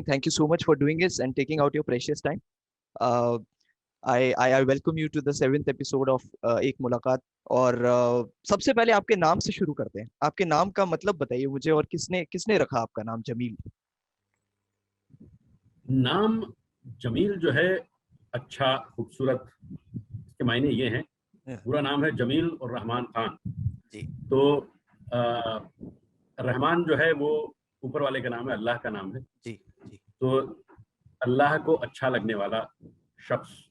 Thank you so much for doing this and taking out your precious time. Uh, I welcome you to the 7th episode of एक मुलाकात. और सबसे पहले आपके नाम से शुरू करते हैं. आपके नाम का मतलब बताइए मुझे, और किसने किसने रखा आपका नाम जमील? नाम जमील जो है अच्छा, खूबसूरत, इसके मायने ये हैं. पूरा नाम है जमील और रहमान खान जी. तो रहमान जो है वो ऊपर वाले का नाम है, अल्लाह का नाम है. जी जी. तो अल्लाह को अच्छा लगने वाला शख्स.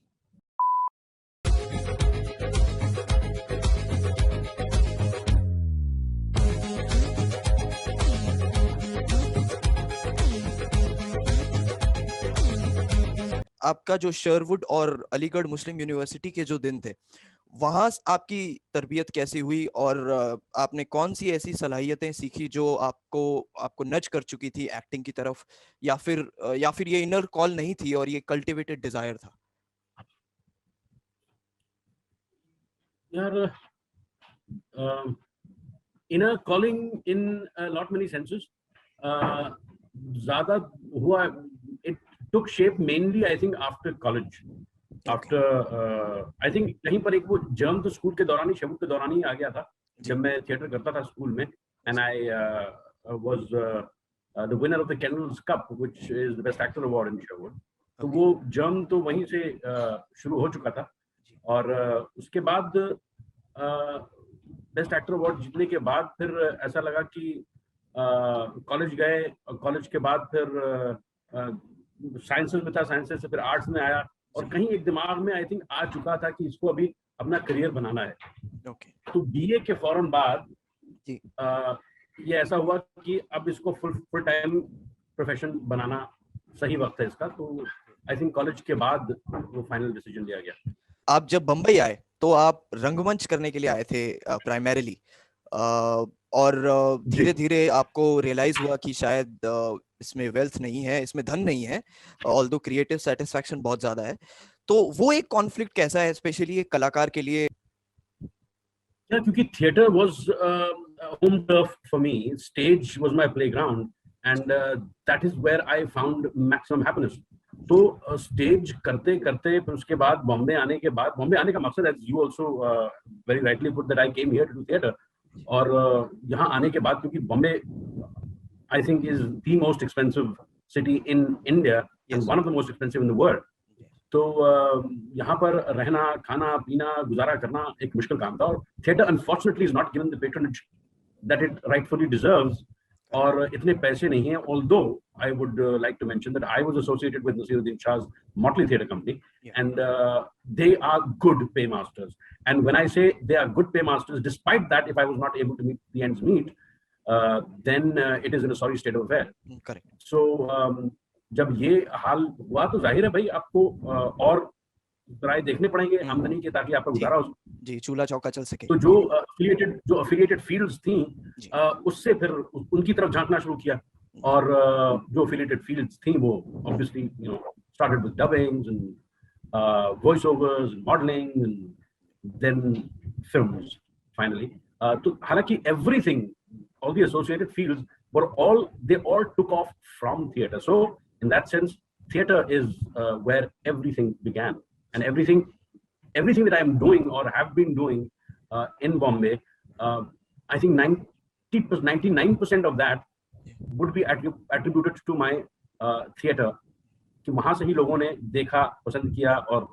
आपका जो शेरवुड और अलीगढ़ मुस्लिम यूनिवर्सिटी के जो दिन थे, वहां आपकी तरबियत कैसी हुई, और आपने कौन सी ऐसी सलाहियतें सीखी जो आपको नच कर चुकी थी एक्टिंग की तरफ, या फिर ये इनर कॉल नहीं थी और ये कल्टिवेटेड डिजायर था? यार, inner calling in lot many senses ज्यादा हुआ. It took shape mainly I think after college. After I think कहीं पर एक वो जर्म तो स्कूल के दौरान ही, शेवुड के दौरान ही आ गया था, जब मैं थिएटर करता था स्कूल में. And I was the winner of the Kendal's Cup which is the best actor award in Sherwood. तो वो जर्म तो वहीं से शुरू हो चुका था. और उसके बाद बेस्ट एक्टर अवार्ड जीतने के बाद फिर ऐसा लगा कि कॉलेज गए, कॉलेज के बाद फिर साइंसेस में था, साइंसेस से फिर आर्ट्स में आया, और कहीं एक दिमाग में आई थिंक आ चुका था कि इसको अभी अपना करियर बनाना है. तो बीए के फौरन बाद ये ऐसा हुआ कि अब इसको फुल टाइम प्रोफेशन बनाना सही वक्त है इसका. तो आई थिंक कॉलेज के बाद वो फाइनल डिसीजन लिया गया. आप जब बंबई आए तो आप रंगमंच करने के लिए आए थे प्राइमरीली, और धीरे धीरे आपको रियलाइज हुआ कि शायद इसमें वेल्थ नहीं है, इसमें धन नहीं है, ऑल्दो क्रिएटिव सेटिस्फैक्शन बहुत ज्यादा है. तो वो एक कॉन्फ्लिक्ट कैसा है स्पेशली एक कलाकार के लिए? क्योंकि theatre was home turf for me, stage was my playground, and that is where I found maximum happiness. तो स्टेज करते करते फिर उसके बाद बॉम्बे आने के बाद, बॉम्बे आने का मकसद as you also very rightly put that I came here to do theatre. और यहाँ आने के बाद, क्योंकि Bombay I think is the most expensive city in India and one of the most expensive in the world. तो यहाँ पर रहना, खाना पीना, गुजारा करना एक मुश्किल काम था. और theatre unfortunately is not given the patronage that it rightfully deserves. और इतने पैसे नहीं हैं. Although I would like to mention that I was associated with Naseeruddin Shah's Motley Theatre Company, and they are good paymasters. And when I say they are good paymasters, despite that, if I was not able to meet the ends meet, then it is in a sorry state of affair. Correct. So जब ये हाल हुआ तो जाहिर है भाई आपको और राय देखने पड़ेंगे आमदनी के, ताकि आपका गुजारा हो जी, चूल्हा चौका चल सके. तो जो अफिलिएटेड फील्ड्स थी, उससे फिर उनकी तरफ झांकना शुरू किया. और जो अफिलिएटेड फील्ड्स थी वो obviously you know started with dubbings and voice overs and modelling and then films finally. तो हालांकि everything, all the associated fields they all took off from theater. So in that sense, theater is where everything began, and everything that I am doing or have been doing in Bombay, I think 99% of that would be attributed to my theater. कि वहां से ही लोगों ने देखा, पसंद किया, और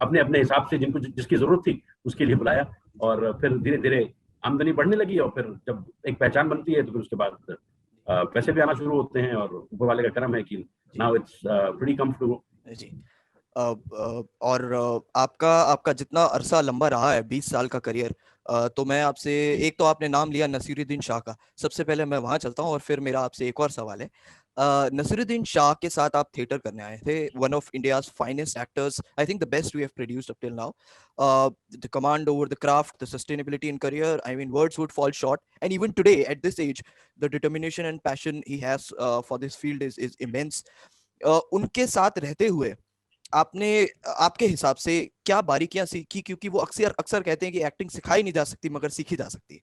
अपने अपने हिसाब से जिनको जिसकी जरूरत थी उसके लिए बुलाया. और फिर धीरे धीरे आमदनी बढ़ने लगी, और फिर जब एक पहचान बनती है तो फिर उसके बाद पैसे भी आना शुरू होते हैं. और ऊपर वाले का करम है कि नाउ इट्स प्रीटी कंफर्टेबल. जी. और आपका जितना अरसा लंबा रहा है, 20 साल का करियर, तो मैं आपसे, एक तो आपने नाम लिया नसीरुद्दीन शाह का, सबसे पहले मैं वहां चलता हूं और फिर मेरा आपसे एक और सवाल है. नसीरुद्दीन शाह के साथ आप थिएटर करने आए थे, one of India's finest actors, I think the best we have produced up till now. The command over the craft, the sustainability in career, I mean words would fall short. And even today at this age, the determination and passion he has for this field is immense. उनके साथ रहते हुए आपने, आपके हिसाब से क्या बारीकियां सीखी? क्योंकि वो अक्सर कहते हैं कि एक्टिंग सिखाई नहीं जा सकती मगर सीखी जा सकती है.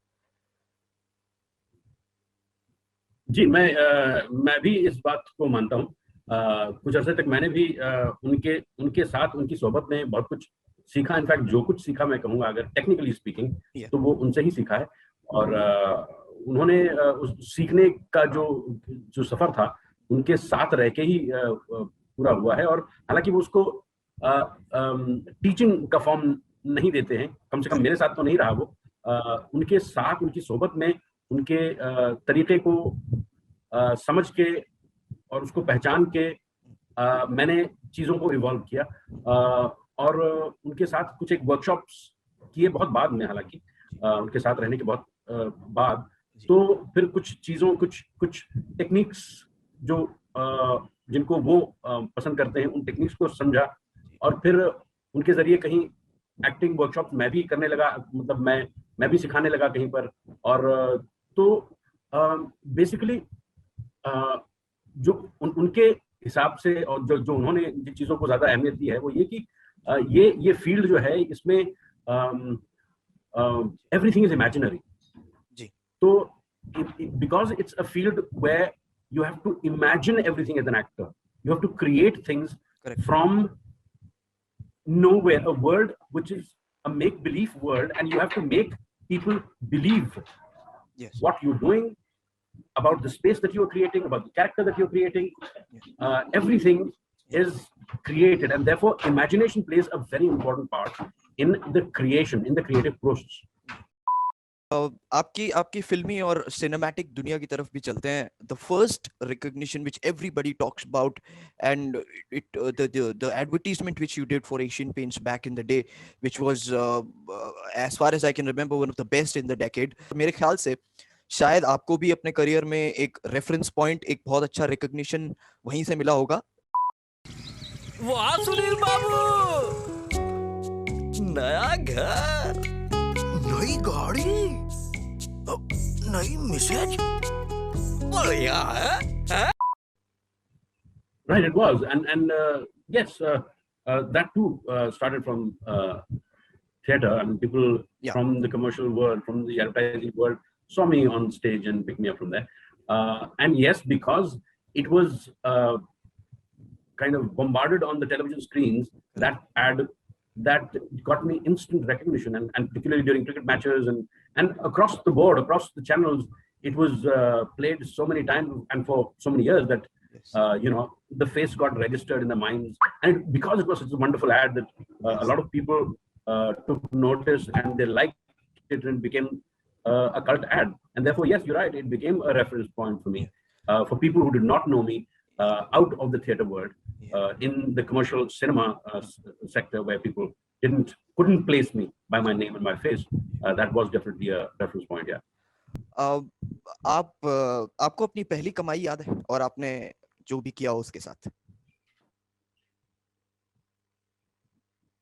जी, मैं भी इस बात को मानता हूं कुछ अरसे तक मैंने भी उनके उनके साथ उनकी सोबत में बहुत कुछ सीखा। इनफैक्ट जो कुछ सीखा मैं कहूँगा अगर टेक्निकली स्पीकिंग तो वो उनसे ही सीखा है। और उन्होंने उस सीखने का जो जो सफर था उनके साथ रह के ही पूरा हुआ है। और हालांकि वो उसको टीचिंग का फॉर्म नहीं देते हैं, कम से कम मेरे साथ तो नहीं रहा वो। उनके साथ उनकी सोबत में उनके तरीके को समझ के और उसको पहचान के मैंने चीज़ों को इवॉल्व किया। और उनके साथ कुछ एक वर्कशॉप्स किए बहुत बाद में, हालांकि उनके साथ रहने के बहुत बाद। तो फिर कुछ चीज़ों कुछ कुछ टेक्निक्स जो जिनको वो पसंद करते हैं उन टेक्निक्स को समझा और फिर उनके जरिए कहीं एक्टिंग वर्कशॉप मैं भी करने लगा, मतलब मैं भी सिखाने लगा कहीं पर। और तो बेसिकली जो उनके हिसाब से और जो जो उन्होंने जिन चीज़ों को ज़्यादा अहमियत दी है वो ये कि ये फील्ड जो है इसमें एवरीथिंग इज इमेजिनरी। तो because it's a field where you have to imagine everything as an actor. You have to create things from nowhere, a world which is a make-believe world, and you have to make people believe what you're doing, about the space that you're creating, about the character that you're creating. Everything is created, and therefore imagination plays a very important part in the creation, in the creative process. आपकी आपकी फिल्मी और cinematic दुनिया की तरफ भी चलते हैं। The first recognition which everybody talks about and it the advertisement which you did for Asian Paints back in the day which was as far as I can remember one of the best in the decade. मेरे ख्याल से शायद आपको भी अपने career में एक reference point, एक बहुत अच्छा रिकॉग्निशन वहीं से मिला होगा। वाह सुनील बाबू, नया घर, नई गाड़ी, नई मिसेज, बढ़िया है? Right, it was, and yes, that too started from theater, and people from the commercial world, from the advertising world, saw me on stage and picked me up from there. And yes, because it was kind of bombarded on the television screens, that ad that got me instant recognition, and particularly during cricket matches and across the board, across the channels, it was played so many times and for so many years that you know, the face got registered in the minds. And because it was such a wonderful ad that a lot of people took notice and they liked it, and became a cult ad. And therefore, yes, you're right, it became a reference point for me, for people who did not know me out of the theater world, in the commercial cinema sector, where people couldn't place me by my name and my face. That was definitely a reference point. आपको अपनी पहली कमाई याद है और आपने जो भी किया उसके साथ?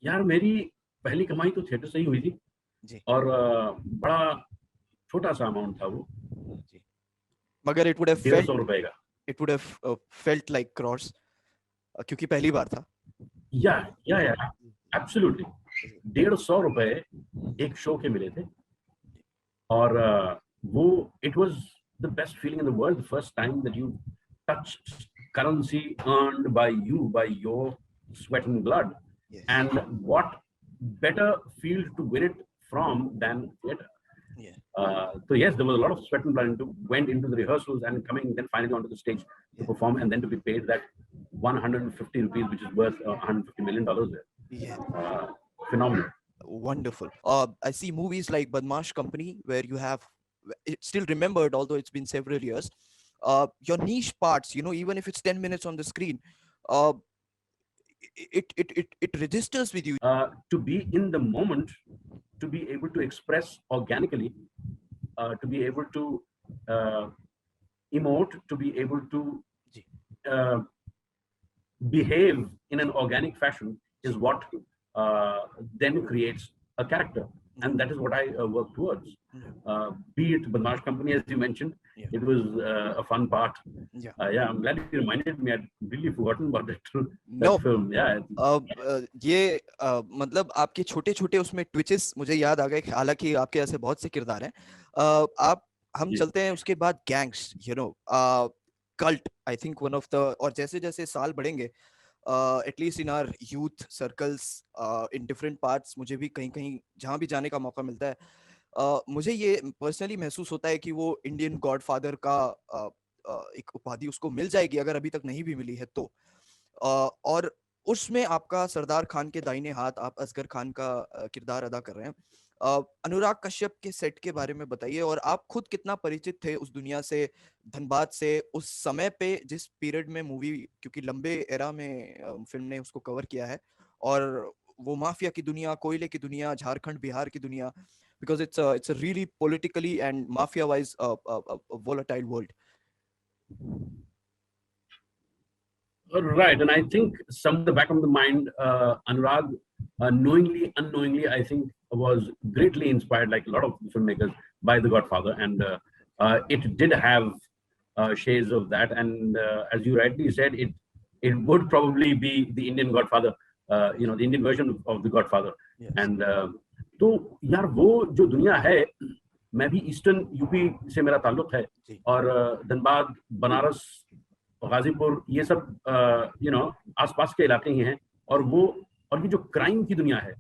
यार मेरी पहली कमाई तो थिएटर से ही हुई थी जी। और बड़ा छोटा सा अमाउंट था वो जी, मगर इट वुड हैव फेल्ट 150 रुपए का, it would have felt like cross, क्योंकि पहली बार था। या एब्सोल्युटली 150 रुपए एक शो के मिले थे। और वो it was the best feeling in the world, the first time that you touched currency earned by you, by your sweat and blood. And what better field to win it from than theater? So yes, there was a lot of sweat and blood went into the rehearsals and coming then finally onto the stage to perform, and then to be paid that 150 rupees, which is worth $150 million there. Phenomenal. Wonderful. I see movies like Badmaash Company where you have, it's still remembered although it's been several years, your niche parts, you know, even if it's 10 minutes on the screen, it registers with you. To be in the moment, to be able to express organically, to be able to emote, to be able to behave in an organic fashion is what then creates a character. And that is what I work towards. Be it Badmaash Company, as you mentioned, it was a fun part. I'm glad you reminded me. I'd really forgotten about that film. ये मतलब आपके छोटे छोटे उसमें twitches मुझे याद आ गए, हालांकि आपके ऐसे बहुत से किरदार हैं। आप हम चलते हैं उसके बाद gangs, you know, cult, I think one of the, और जैसे जैसे साल बढ़ेंगे, at least in our youth circles, in different parts, मुझे भी कहीं कहीं जहाँ भी जाने का मौका मिलता है, मुझे ये पर्सनली महसूस होता है कि वो इंडियन गॉडफादर का एक उपाधि उसको मिल जाएगी, अगर अभी तक नहीं भी मिली है तो। और उसमें आपका सरदार खान के दाहिने हाथ आप असगर खान का किरदार अदा कर रहे हैं। अनुराग कश्यप के सेट के बारे में बताइए, और आप खुद कितना परिचित थे उस दुनिया से, धनबाद से, उस समय पे जिस पीरियड में मूवी, क्योंकि लंबे एरा में फिल्म ने उसको कवर किया है, और वो माफिया की दुनिया, कोयले की दुनिया, झारखंड बिहार की दुनिया, because it's a really politically and mafia wise volatile world. Right, and I think some of the back of the mind, Anurag, knowingly, unknowingly, I think was greatly inspired, like a lot of filmmakers, by The Godfather, and it did have shades of that. And as you rightly said, it would probably be the Indian Godfather, the Indian version of The Godfather. Yes. And तो यार वो जो दुनिया है, मैं भी eastern UP से मेरा ताल्लुक है, और धनबाद, बनारस, गाजीपुर, ये सब आसपास के इलाके ही हैं, और ये जो क्राइम की दुनिया है,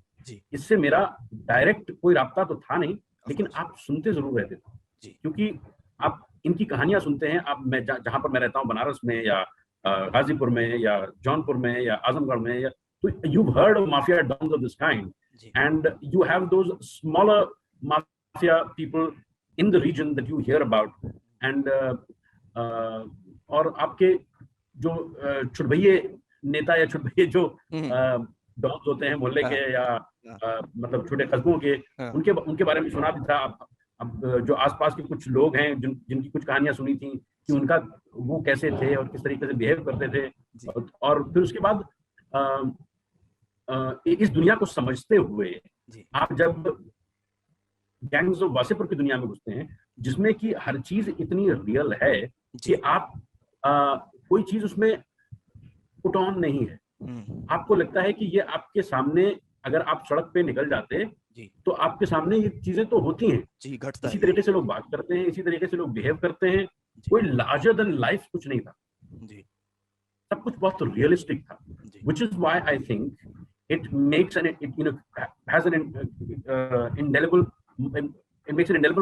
इससे मेरा डायरेक्ट कोई राब्ता तो था नहीं, लेकिन आप सुनते जरूर रहते थे, क्योंकि आप इनकी कहानियां सुनते हैं। आप मैं जहां पर मैं रहता हूँ, बनारस में या गाजीपुर में या जौनपुर में या आजमगढ़ में, या तो you've heard of mafia dons of this kind, and you have those smaller mafia people in the region that you hear about, and और आपके जो छुटभइये नेता या छुटभइये जो डॉन्स होते हैं मोहल्ले के या मतलब छोटे कस्बों के, उनके बारे में सुना भी था। अब जो आसपास के कुछ लोग हैं जिनकी कुछ कहानियां सुनी थी कि उनका वो कैसे थे और किस तरीके से बिहेव करते थे, और फिर उसके बाद इस दुनिया को समझते हुए आप जब गैंग्स ऑफ वासेपुर की दुनिया में घुसते हैं, जिसमें कि हर चीज इतनी रियल है कि आप कोई चीज उसमें पुट ऑन नहीं है। आपको लगता है कि ये आपके सामने, अगर आप सड़क पे निकल जाते तो आपके सामने ये चीजें तो होती हैं, इसी तरीके से लोग बात करते हैं, इसी तरीके से लोग बिहेव करते हैं, कोई लार्जर देन लाइफ कुछ नहीं था, सब कुछ बहुत रियलिस्टिक था, which is why I think it makes has an indelible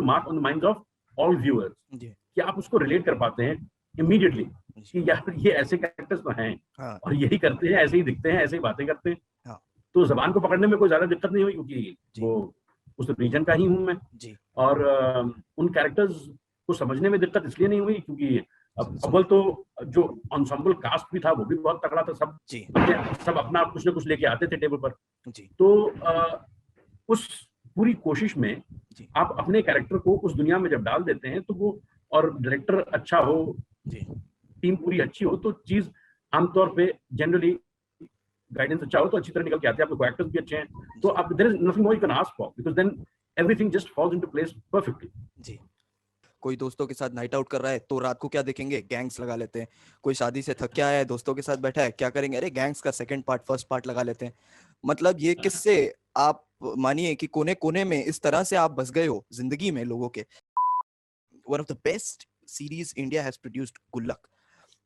mark on the minds of all viewers, कि आप उसको रिलेट कर पाते हैं immediately कि यार ये ऐसे कैरेक्टर्स तो हैं और यही करते हैं, ऐसे ही दिखते हैं, ऐसे ही बातें करते हैं। तो जबान को पकड़ने में कोई ज्यादा दिक्कत नहीं हुई, क्योंकि वो उस रीजन का ही हूँ मैं, और उन कैरेक्टर्स को समझने में दिक्कत इसलिए नहीं हुई क्योंकि अव्वल तो जो एंसेंबल कास्ट भी था वो भी बहुत तगड़ा था, सब अपना कुछ ना कुछ लेके आते थे टेबल पर। तो उस पूरी कोशिश में आप अपने कैरेक्टर को उस दुनिया में जब डाल देते हैं तो वो, और डायरेक्टर अच्छा हो, टीम पूरी अच्छी हो, तो चीज आमतौर पे जनरली गाइडेंस अच्छा हो तो अच्छी तरह निकल के आते हैं, आपके एक्टर्स भी अच्छे हैं, तो आप there is nothing more you can ask for, because then everything just falls into place perfectly. कोई दोस्तों के साथ नाइट आउट कर रहा है तो रात को क्या देखेंगे, गैंग्स लगा लेते हैं। कोई शादी से थक के आया है, दोस्तों के साथ बैठा है, क्या करेंगे, अरे गैंग्स का सेकंड पार्ट फर्स्ट पार्ट लगा लेते हैं। मतलब ये किस्से आप मानिए कि कोने कोने में इस तरह से आप बस गए हो जिंदगी में लोगों के। One of the best series India has produced, गुल्लक।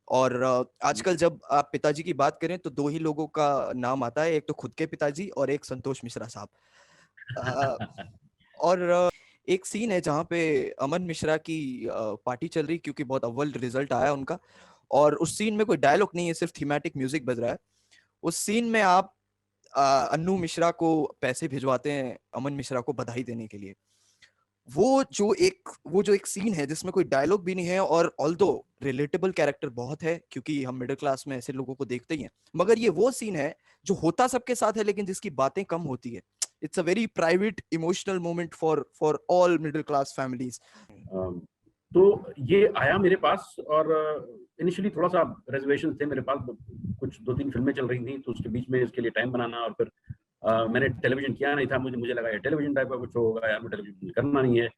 और आजकल जब आप पिताजी की बात करें तो दो ही लोगों का नाम आता है, एक तो खुद के पिताजी और एक संतोष मिश्रा साहब। और एक सीन है जहाँ पे अमन मिश्रा की पार्टी चल रही, क्योंकि बहुत अव्वल रिजल्ट आया उनका, और उस सीन में कोई डायलॉग नहीं है, सिर्फ थीमेटिक म्यूजिक बज रहा है। उस सीन में आप अन्नू मिश्रा को पैसे भिजवाते हैं अमन मिश्रा को बधाई देने के लिए। वो जो एक सीन है जिसमें कोई डायलॉग भी नहीं है, और ऑल्दो रिलेटेबल कैरेक्टर बहुत है क्योंकि हम मिडिल क्लास में ऐसे लोगों को देखते ही हैं, मगर ये वो सीन है जो होता सबके साथ है लेकिन जिसकी बातें कम होती है। It's a very private emotional moment for all middle class families. तो ये आया मेरे पास, और इनिशियली थोड़ा सा रिजर्वेशन थे मेरे पास, कुछ 2-3 फिल्में चल रही थी, तो उसके बीच में इसके लिए टाइम बनाना, और फिर मैंने टेलीविजन किया नहीं था, मुझे लगा ये टेलीविजन टाइप का कुछ होगा यार, टेलीविजन करना नहीं है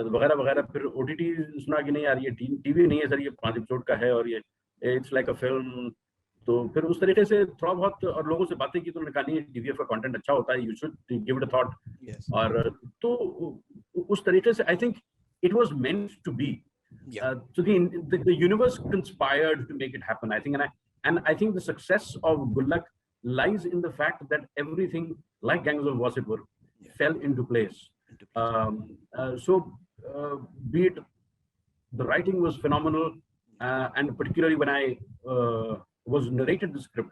वगैरह वगैरह। फिर ओटीटी सुना कि नहीं यार ये टीवी नहीं है सर, ये 5 एपिसोड का है और ये इट्स लाइक अ फिल्म। तो फिर उस तरीके से थोड़ा बहुत और लोगों से बातें की तो उन्होंने कहा नहीं टीवीएफ का कंटेंट अच्छा होता है, you should give it a thought. और तो उस तरीके से I think it was meant to be So the universe conspired to make it happen, I think, and I think the success of Gullak lies in the fact that everything, like Gangs of Wasseypur, fell into place. Be it the writing was phenomenal, and particularly when I was narrated the script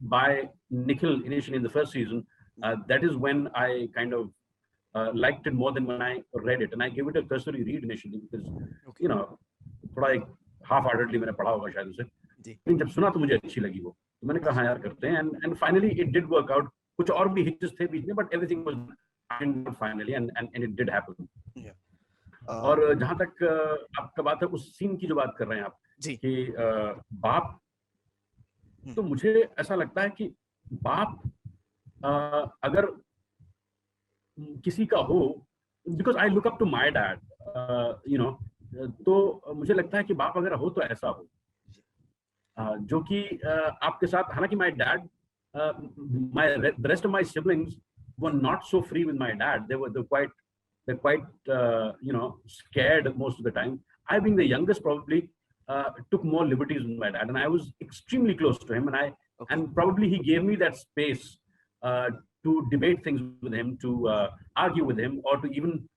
by Nikhil initially in the first season, that is when I kind of liked it more than when I read it, and I gave it a cursory read initially because you know थोड़ा एक half-heartedly मैंने पढ़ा होगा शायद उसे, लेकिन जब सुना तो मुझे अच्छी लगी वो, तो मैंने कहा हाँ यार करते हैं, and finally it did work out. कुछ और भी hitches थे बीच में, but everything was finally and it did happen. और जहाँ तक आपका बात है उस सीन की जो बात कर रहे हैं आप कि बाप, तो मुझे ऐसा लगता है कि बाप अगर किसी का हो, because I look up to my dad, तो मुझे लगता है कि बाप अगर हो तो ऐसा हो, जो कि आपके साथ, हालांकि my dad, the rest of my siblings were not so free with my dad. They're quite scared most of the time. I, being the youngest, probably took more liberties with my dad, and I was extremely close to him, and probably he gave me that space to debate things with him, to argue with him, or to even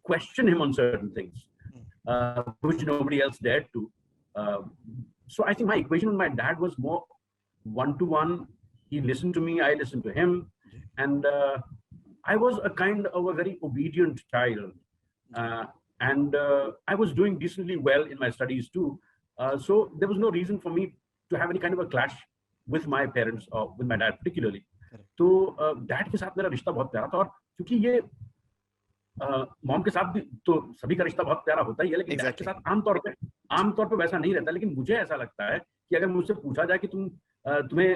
question him on certain things, which nobody else dared to. So I think my equation with my dad was more one-to-one. He listened to me, I listened to him, and I was a kind of a very obedient child, and I was doing decently well in my studies too. So there was no reason for me to have any kind of a clash with my parents or with my dad particularly. तो dad के साथ मेरा रिश्ता बहुत प्यारा था, और क्योंकि ये मॉम के साथ भी तो सभी का रिश्ता बहुत प्यारा होता ही है, लेकिन डैड के साथ आमतौर पे वैसा नहीं रहता. लेकिन मुझे ऐसा लगता है कि अगर मुझसे पूछा जाए कि तुम्हें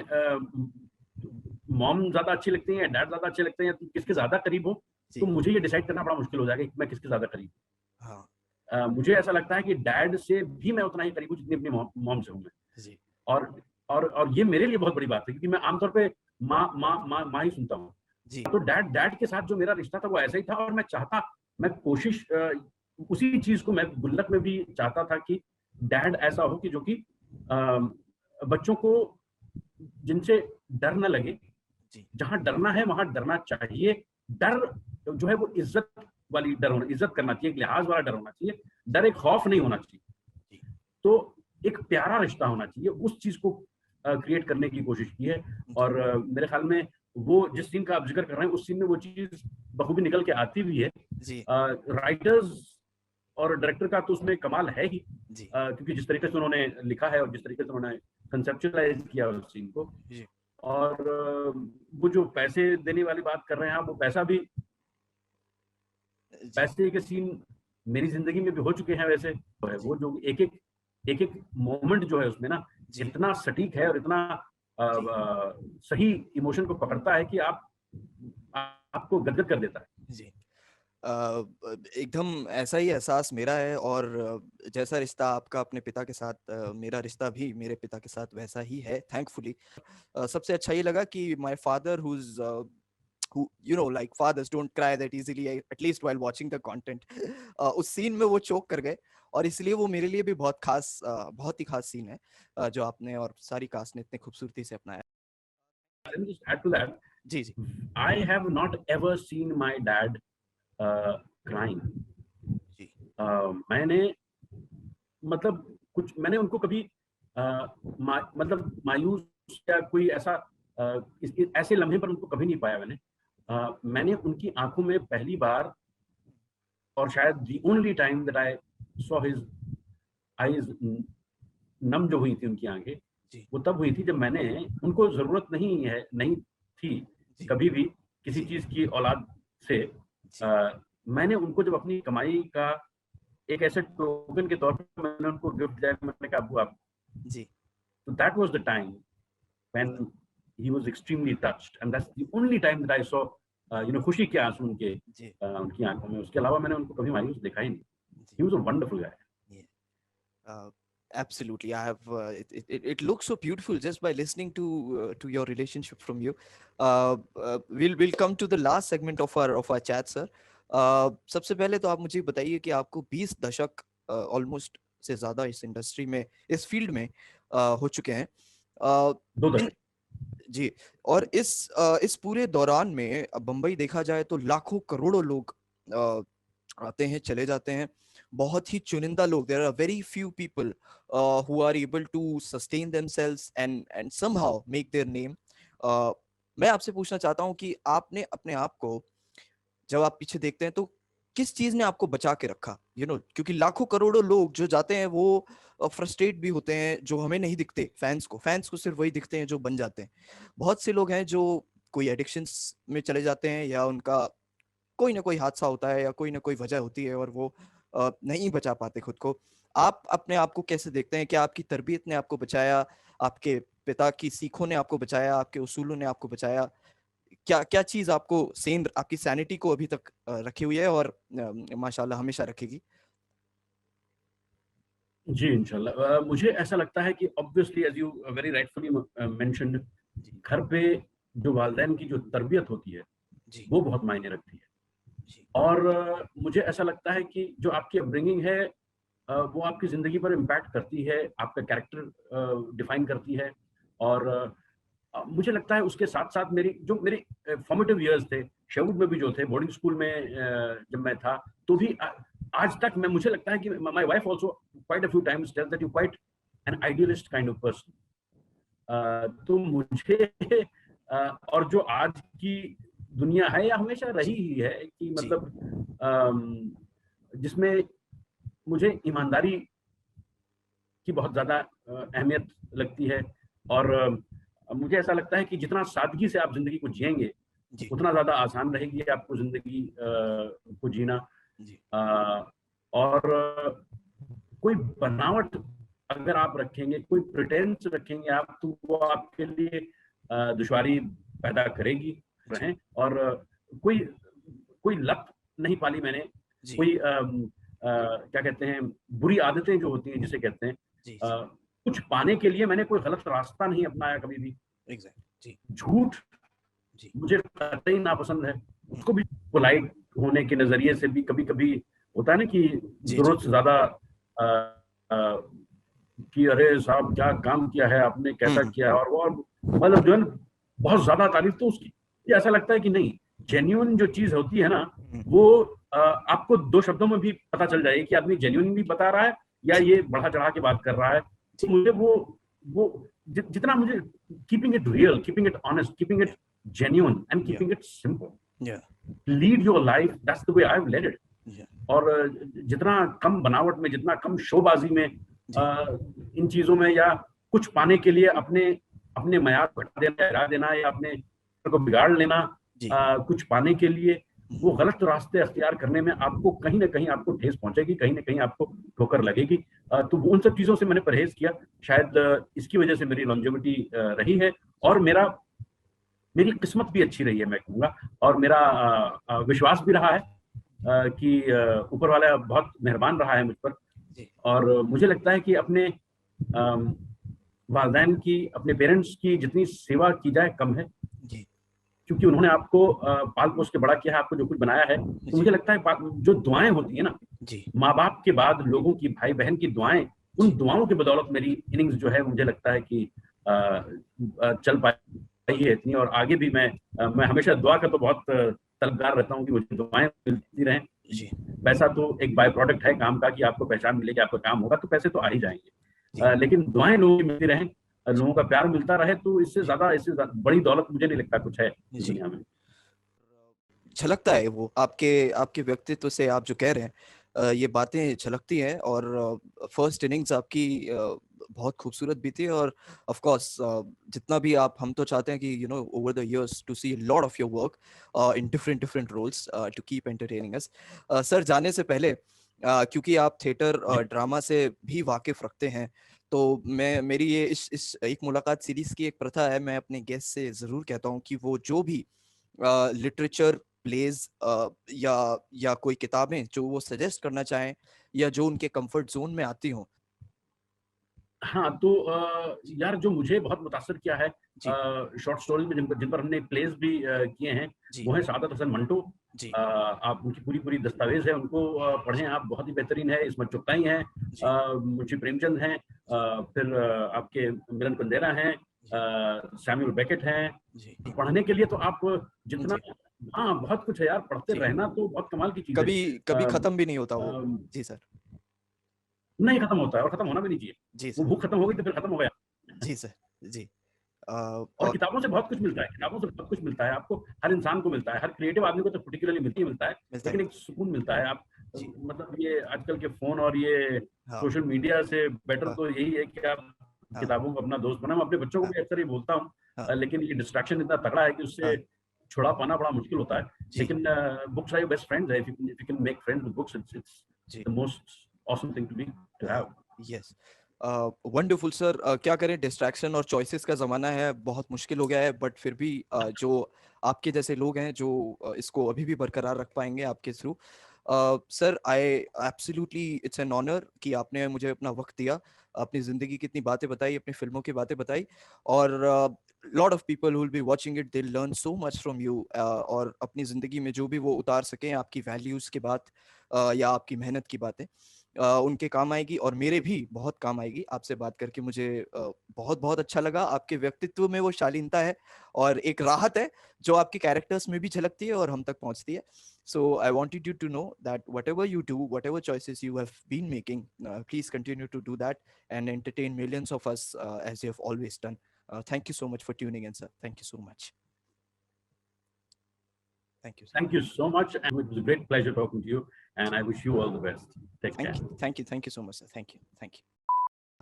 मॉम ज्यादा अच्छी लगती है या डैड ज्यादा अच्छे लगते हैं, या तुम किसके ज्यादा करीब हो, तो मुझे ये डिसाइड करना बड़ा मुश्किल हो जाएगा कि मैं किसके ज्यादा करीब हूँ. मुझे ऐसा लगता है कि डैड से भी मैं उतना ही करीब हूँ जितनी अपनी मॉम से हूँ मैं. और ये मेरे लिए बहुत बड़ी बात है, क्योंकि मैं आमतौर पे माँ ही सुनता हूँ. तो डैड के साथ जो मेरा रिश्ता था वो ऐसा ही था, और मैं कोशिश उसी चीज को मैं गुल्लक में भी चाहता था कि डैड ऐसा हो कि जो कि बच्चों को जिनसे डर न लगे, जहां डरना है वहां डरना चाहिए. डर जो है वो इज्जत वाली डर होना, इज्जत करना चाहिए, एक लिहाज वाला डर होना चाहिए. डर एक खौफ नहीं होना चाहिए. तो एक प्यारा रिश्ता होना चाहिए. उस चीज को क्रिएट करने की कोशिश की है, और मेरे ख्याल में वो जिस सीन का आप जिक्र कर रहे हैं उस सीन में वो चीज बखूबी निकल के आती भी है. राइटर्स और डायरेक्टर का तो उसमें कमाल है ही, क्योंकि जिस तरीके से उन्होंने लिखा है और जिस तरीके से उन्होंने कंसेप्चुअलाइज किया उस सीन को. और वो जो पैसे देने वाली बात कर रहे हैं आप, वो पैसे के सीन मेरी जिंदगी में भी हो चुके हैं वैसे. वो जो एक मोमेंट जो है उसमें ना इतना सटीक है और इतना सही इमोशन को पकड़ता है कि आपको गदगद कर देता है. एकदम ऐसा ही एहसास मेरा है, और जैसा रिश्ता आपका अपने पिता के साथ, मेरा रिश्ता भी मेरे पिता के साथ वैसा ही है, थैंकफुली. सबसे अच्छा ये लगा कि my father who like fathers don't cry that easily, at least while watching the content. उस सीन में वो चोक कर गए, और इसलिए वो मेरे लिए भी बहुत ही खास सीन है जो आपने और सारी कास्ट ने इतने खूबसूरती से अपनाया. Let me just add to that. Ji. I have not ever seen my dad crying. मैंने उनको कभी मायूस या कोई ऐसे लम्हे पर उनको कभी नहीं पाया. मैंने उनकी आंखों में पहली बार, और शायद the only time that I saw his eyes नम जो हुई थी उनकी आंखें, वो तब हुई थी जब मैंने, उनको जरूरत नहीं थी कभी भी किसी चीज की औलाद से, मैंने उनको जब अपनी कमाई का एक ऐसे टोकन के तौर पर मैंने उनको गिफ्ट दिया, मैंने कहा अब्बू आप. So that was the time when he was extremely touched, and that's the only time that I saw खुशी के आंसू उनकी आंखों में. उसके अलावा मैंने उनको कभी मायूस देखा ही नहीं. He was a wonderful guy. Absolutely. I have it looks so beautiful just by listening to your relationship from you. We'll come to the last segment of our chat, sir. सबसे पहले तो आप मुझे बताइए कि आपको 20 दशक ऑलमोस्ट से ज्यादा इस इंडस्ट्री में, इस फील्ड में हो चुके हैं। 2 इन दशक। जी, और इस पूरे दौरान में बम्बई देखा जाए तो लाखों करोड़ों लोग आते हैं, चले जाते हैं। बहुत ही चुनिंदा लोग, there are very few people who are able to sustain themselves and somehow make their name. मैं आपसे पूछना चाहता हूं कि आपने अपने आप को, जब आप पीछे देखते हैं, तो किस चीज ने आपको बचा के रखा, क्योंकि लाखों करोड़ों लोग जो जाते हैं वो फ्रस्ट्रेट भी होते हैं, जो हमें नहीं दिखते, फैंस को सिर्फ वही दिखते हैं जो बन जाते हैं। बहुत से लोग हैं जो कोई एडिक्शंस में चले जाते हैं, या उनका कोई ना कोई हादसा होता है, या कोई ना कोई वजह होती है, और वो नहीं बचा पाते खुद को। आप अपने आप को कैसे देखते हैं? क्या आपकी तरबियत ने आपको बचाया, आपके पिता की सीखों ने आपको बचाया, आपके उसूलों ने आपको बचाया? क्या क्या चीज आपको सेन, आपकी सैनिटी को अभी तक रखी हुई है, और माशाल्लाह हमेशा रखेगी? जी, इंशाल्लाह। मुझे ऐसा लगता है कि obviously as you very rightfully mentioned, जी घर पे जो वालिदैन की जो तरबियत होती है, जी वो बहुत मायने रखती है। जी और मुझे ऐसा लगता है कि जो आपकी अपब्रिंगिंग है, वो आपकी ज़िंदगी पर इम्पैक्ट करती है, आपका कैरेक्टर डिफाइन करती है। और मुझे लगता है उसके साथ-साथ मेरे फॉर्मेटिव इयर्स थे, शेरवुड में भी जो थे, बोर्डिंग स्कूल में जब मैं था, तो भी आज तक मुझे लगता है कि my wife also quite a few times tells that you quite an idealist kind of person. तो मुझे और जो आज की दुनिया है, या हमेशा रही ही है कि जी मतलब जिसमें मुझे ईमानदारी की बहुत ज़्यादा अहमियत लगती है। और मुझे ऐसा लगता है कि जितना सादगी से आप ज़िंदगी को जिएँगे, जी उतना ज़्यादा आसान रहेगी आपको ज़िंदगी को जीना। जी अ, और कोई बनावट अगर आप रखेंगे, कोई प्रिटेंस रखेंगे आप, तो वो आपके लिए दुश्वारी पैदा करेगी जी रहें। और कोई कोई लत नहीं पाली मैंने, जी कोई क्या कहते हैं, बुरी आदतें जो होती हैं जिसे कहते हैं, जी जी कुछ पाने के लिए मैंने कोई गलत रास्ता नहीं अपनाया कभी भी। एग्जैक्ट जी झूठ जी मुझे कतई नापसंद है। हम्म, उसको भी पोलाइट होने के नज़रिए से भी कभी-कभी होता है ना कि जी जी ज़रूरत से ज़्यादा अ अ, कि अरे साहब क्या काम किया है आपने, कैसा हम्म किया है, और वो मतलब जो है ना, बहुत ज़्यादा तारीफ़ तो उसकी। ये ऐसा लगता है कि नहीं, जेन्युइन जो चीज़ होती है ना, हम्म, वो आपको 2 शब्दों में भी पता चल जाएगी कि आदमी जेन्युइन भी बता रहा है, या जी ये बढ़ा-चढ़ा के बात कर रहा है। तो जी मुझे वो जितना मुझे keeping it real, keeping it honest, keeping या इट genuine and या keeping it simple. या Lead your life. That's the way I've led it. या और जितना कम बनावट में, जितना कम शोबाजी में, जी इन चीजों में, या कुछ पाने के लिए अपने अपने मयार को घटा देना, गिरा देना, या अपने को बिगाड़ लेना, जी कुछ पाने के लिए, हम्म, वो गलत रास्ते अख्तियार करने में आपको कहीं ना कहीं आपको ठेस पहुंचेगी, कहीं ना कहीं आपको ठोकर लगेगी। तो उन सब चीजों से मैंने परहेज किया। शायद इसकी वजह से मेरी लॉन्जेविटी रही है। और मेरी किस्मत भी अच्छी रही है, मैं कहूँगा। और मेरा विश्वास भी रहा है कि ऊपर वाला बहुत मेहरबान रहा है मुझ पर। जी और मुझे लगता है कि अपने वालिदैन की, अपने पेरेंट्स की जितनी सेवा की जाए कम है, जी क्योंकि उन्होंने आपको पाल पोस के बड़ा किया है, आपको जो कुछ बनाया है। तो जी मुझे लगता है जो दुआएं होती है ना, जी माँ बाप के बाद लोगों की, भाई बहन की दुआएं, उन जी दुआओं की बदौलत मेरी इनिंग्स जो है, मुझे लगता है कि चल पाई है इतनी। और आगे भी मैं हमेशा दुआ का तो बहुत तलबगार रहता हूँ कि मुझे दुआएं मिलती रहें। जी पैसा तो एक बाय प्रोडक्ट है काम का, कि आपको पहचान मिलेगी, आपका काम होगा तो पैसे तो आ ही जाएंगे। जी लेकिन दुआएं लोगों की मिलती रहें, जी लोगों का प्यार मिलता रहे, तो जी इससे बड़ी दौलत मुझे नहीं लगता कुछ है इस जी दुनिया में। झलकता है वो आपके आपके व्यक्तित्व से, आप जो कह रहे हैं ये बातें झलकती हैं। और फर्स्ट इनिंग्स आपकी बहुत खूबसूरत भी थी। और ऑफ कोर्स जितना भी आप, हम तो चाहते हैं कि over the years to see lot of your work in different different roles to keep entertaining us. Sir, जाने से पहले क्योंकि आप थिएटर जी ड्रामा से भी वाकिफ रखते हैं, तो मेरी ये इस एक मुलाकात सीरीज की एक प्रथा है, मैं अपने गेस्ट से जरूर कहता हूँ कि वो जो भी लिटरेचर, प्लेज या कोई किताबें जो वो सजेस्ट करना चाहें, या जो उनके कंफर्ट जोन में आती हों, हाँ, तो यार जो मुझे बहुत मुतासिर किया है जी। शॉर्ट स्टोरीज में जिन पर हमने प्लेस भी किए हैं, जी। वो है सादत हसन मंटो। जी। आप उनकी पूरी दस्तावेज है, उनको पढ़ें आप, बहुत ही बेहतरीन है। इसमें चुगताई हैं, जी। मुंशी प्रेमचंद हैं, फिर आपके मिलन कुंदेरा हैं, जी। सैमुअल बेकेट हैं। जी। पढ़ने के लिए तो आप जितना, जी। हाँ बहुत कुछ है यार, पढ़ते जी। रहना तो बहुत कमाल की चीज है। कभी कभी अ, खत्म भी नहीं होता वो। अ, जी सर। नहीं खत्म होता है, और खत्म होना भी नहीं चाहिए। जी वो सर। भूख खत्म हो गई तो फिर खत्म हो गया। जी सर। जी। और और किताबों से बहुत कुछ मिलता है, किताबों से बहुत कुछ मिलता है आपको, हर इंसान को मिलता है, हर क्रिएटिव आदमी को तो पर्टिकुलरली मिलता है, मिलता है। लेकिन एक सुकून मिलता है। आप जी। मतलब ये आजकल के फ़ोन और ये हाँ। सोशल मीडिया से बेटर हाँ। तो यही है कि आप हाँ। किताबों को अपना दोस्त बनाओ। मैं अपने बच्चों को हाँ। भी अक्सर ये बोलता हूँ, हाँ। लेकिन ये डिस्ट्रैक्शन इतना तगड़ा है कि उससे हाँ। छुड़ा पाना बड़ा मुश्किल होता है। जी। लेकिन books are your best friends है। If you can make friends with books, it's जी। The most awesome thing to have. Yes. Wonderful sir. क्या करें, डिस्ट्रैक्शन और चॉइसेस का ज़माना है, बहुत मुश्किल हो गया है, बट फिर भी जो आपके जैसे लोग हैं जो इसको अभी भी बरकरार रख पाएंगे आपके through. Sir, I absolutely, it's an honour कि आपने मुझे अपना वक्त दिया, अपनी ज़िंदगी की इतनी बातें बताई, अपनी फिल्मों की बातें बताई, और lot of people will be watching it, they learn so much from you, और अपनी ज़िंदगी में जो भी वो उतार सकें आपकी वैल्यूज़ की बात, या आपकी मेहनत की बातें, उनके काम आएगी, और मेरे भी बहुत काम आएगी। आपसे बात करके मुझे बहुत बहुत अच्छा लगा। आपके व्यक्तित्व में वो शालीनता है और एक राहत है जो आपके कैरेक्टर्स में भी झलकती है और हम तक पहुंचती है। So I wanted you to know that whatever you do, whatever choices you have been making, please continue to do that and entertain millions of us, as you have always done. Thank you so much for tuning in, sir. Thank you so much. Thank you, sir. Thank you so much, and it was a great pleasure talking to you, and I wish you all the best. Take care. Thank you so much, sir. Thank you.